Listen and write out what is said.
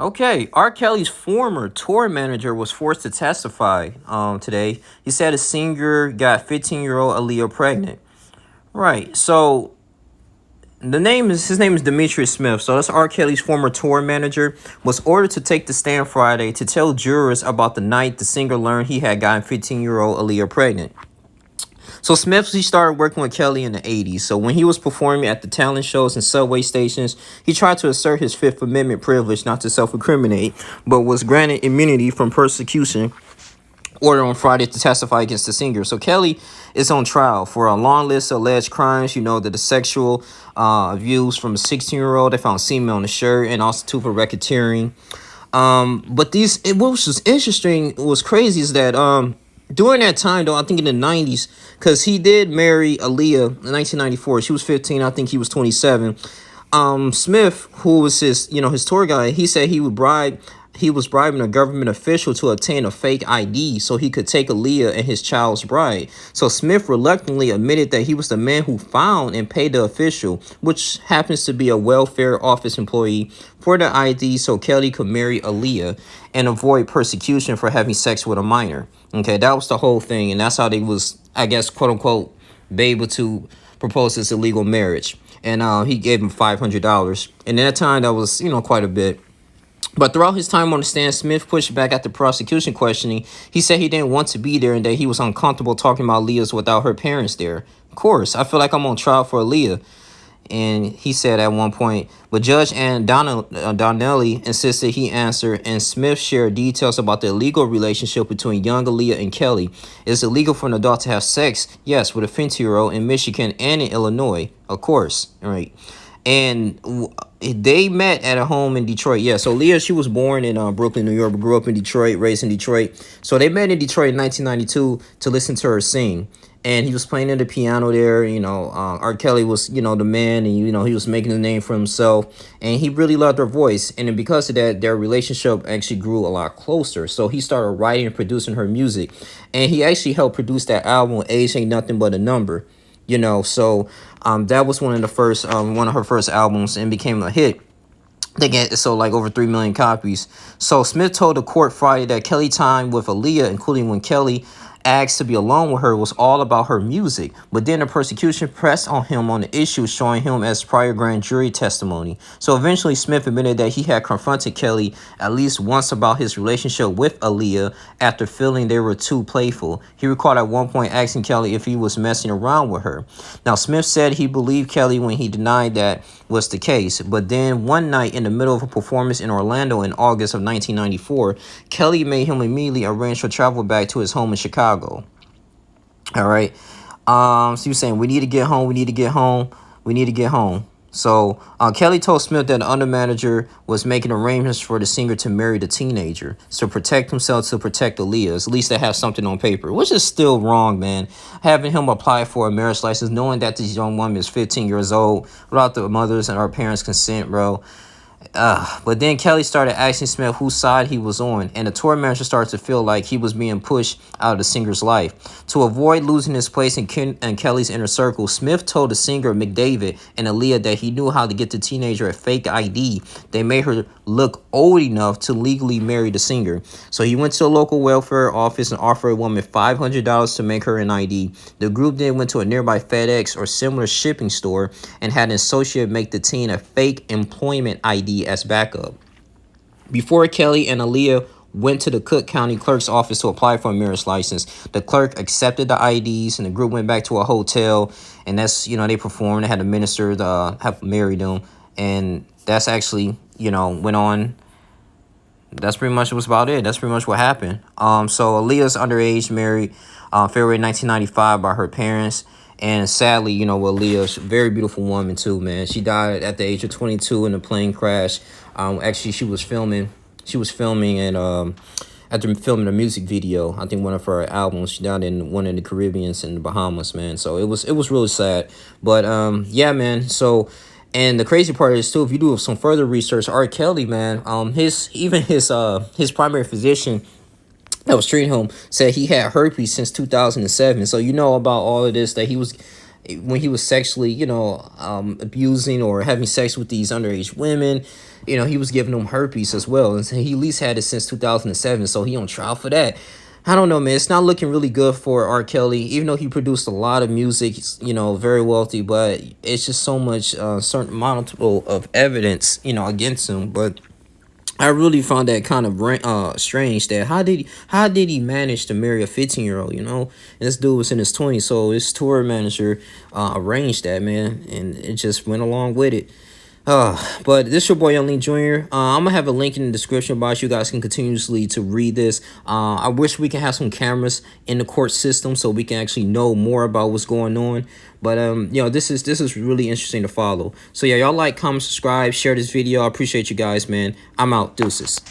Okay, R. Kelly's former tour manager was forced to testify today. He said a singer got 15-year-old Aaliyah pregnant. Right. So his name is Demetrius Smith. So that's R. Kelly's former tour manager was ordered to take the stand Friday to tell jurors about the night the singer learned he had gotten 15-year-old Aaliyah pregnant. So Smith, he started working with Kelly in the 80s. So when he was performing at the talent shows and subway stations, he tried to assert his Fifth Amendment privilege not to self-incriminate, but was granted immunity from persecution order on Friday to testify against the singer. So Kelly is on trial for a long list of alleged crimes. You know, that the sexual abuse from a 16-year-old. They found semen on the shirt and also two for racketeering. But what was interesting, was crazy, is that during that time, though, I think in the 90s, because he did marry Aaliyah in 1994. She was 15. I think he was 27. Smith, who was his tour guide, he said he was bribing a government official to obtain a fake ID so he could take Aaliyah and his child's bride. So Smith reluctantly admitted that he was the man who found and paid the official, which happens to be a welfare office employee, for the ID so Kelly could marry Aaliyah and avoid persecution for having sex with a minor. Okay, that was the whole thing, and that's how they was, I guess, quote unquote, be able to propose this illegal marriage. And he gave him $500, and at that time that was quite a bit. But throughout his time on the stand, Smith pushed back at the prosecution questioning. He said he didn't want to be there and that he was uncomfortable talking about Leah's without her parents there. Of course, I feel like I'm on trial for Aaliyah. And he said at one point, but Judge Ann Donnelly insisted he answer, and Smith shared details about the illegal relationship between young Aaliyah and Kelly. It's illegal for an adult to have sex, yes, with a 15-year-old in Michigan and in Illinois, of course, right? And they met at a home in Detroit. Yeah, so Leah, she was born in Brooklyn, New York, but grew up in Detroit, raised in Detroit. So they met in Detroit in 1992 to listen to her sing. And he was playing the piano there. R. Kelly was, the man, and, he was making a name for himself. And he really loved her voice. And then because of that, their relationship actually grew a lot closer. So he started writing and producing her music. And he actually helped produce that album, Age Ain't Nothing But a Number. So that was one of her first albums, and became a hit. They get sold like over 3 million copies. So Smith told the court Friday that Kelly time with Aaliyah, including when Kelly asked to be alone with her, was all about her music. But then the prosecution pressed on him on the issue, showing him as prior grand jury testimony. So eventually Smith admitted that he had confronted Kelly at least once about his relationship with Aaliyah after feeling they were too playful. He recalled at one point asking Kelly if he was messing around with her. Now Smith said he believed Kelly when he denied that was the case. But then one night in the middle of a performance in Orlando in August of 1994, Kelly made him immediately arrange for travel back to his home in Chicago. All right. So he was saying, we need to get home. We need to get home. We need to get home. So Kelly told Smith that the under manager was making arrangements for the singer to marry the teenager to protect himself, to protect Aaliyah. At least they have something on paper, which is still wrong, man. Having him apply for a marriage license, knowing that this young woman is 15 years old without the mother's and her parents' consent, bro. But then Kelly started asking Smith whose side he was on, and the tour manager started to feel like he was being pushed out of the singer's life. To avoid losing his place in Kelly's inner circle, Smith told the singer McDavid and Aaliyah that he knew how to get the teenager a fake ID. They made her look old enough to legally marry the singer. So he went to a local welfare office and offered a woman $500 to make her an ID. The group then went to a nearby FedEx or similar shipping store and had an associate make the teen a fake employment ID as backup. Before Kelly and Aaliyah went to the Cook County clerk's office to apply for a marriage license, the clerk accepted the IDs, and the group went back to a hotel, and that's, they performed. They had a minister have married them, and that's actually, went on. That's pretty much was about it. That's pretty much what happened. So Aaliyah's underage, married February 1995 by her parents. And sadly, Aaliyah's a very beautiful woman too, man. She died at the age of 22 in a plane crash. Actually, she was filming and after filming a music video, I think one of her albums. She died in one of the Caribbeans in the Bahamas, man. So it was really sad. But yeah, man. So, and the crazy part is too, if you do some further research, R. Kelly, man, his primary physician that was treating him said he had herpes since 2007. So about all of this, that he was when he was sexually, abusing or having sex with these underage women. He was giving them herpes as well, and so he at least had it since 2007. So he on trial for that. I don't know, man. It's not looking really good for R. Kelly, even though he produced a lot of music. He's, very wealthy, but it's just so much certain multiple of evidence, against him. But I really found that kind of strange. That how did he manage to marry a 15-year-old? And this dude was in his 20s, so his tour manager arranged that, man, and it just went along with it. But this your boy Young Lee Jr. I'm gonna have a link in the description box. You guys can continuously to read this. I wish we can have some cameras in the court system so we can actually know more about what's going on. But this is really interesting to follow. So yeah, y'all like, comment, subscribe, share this video. I appreciate you guys, man. I'm out. Deuces.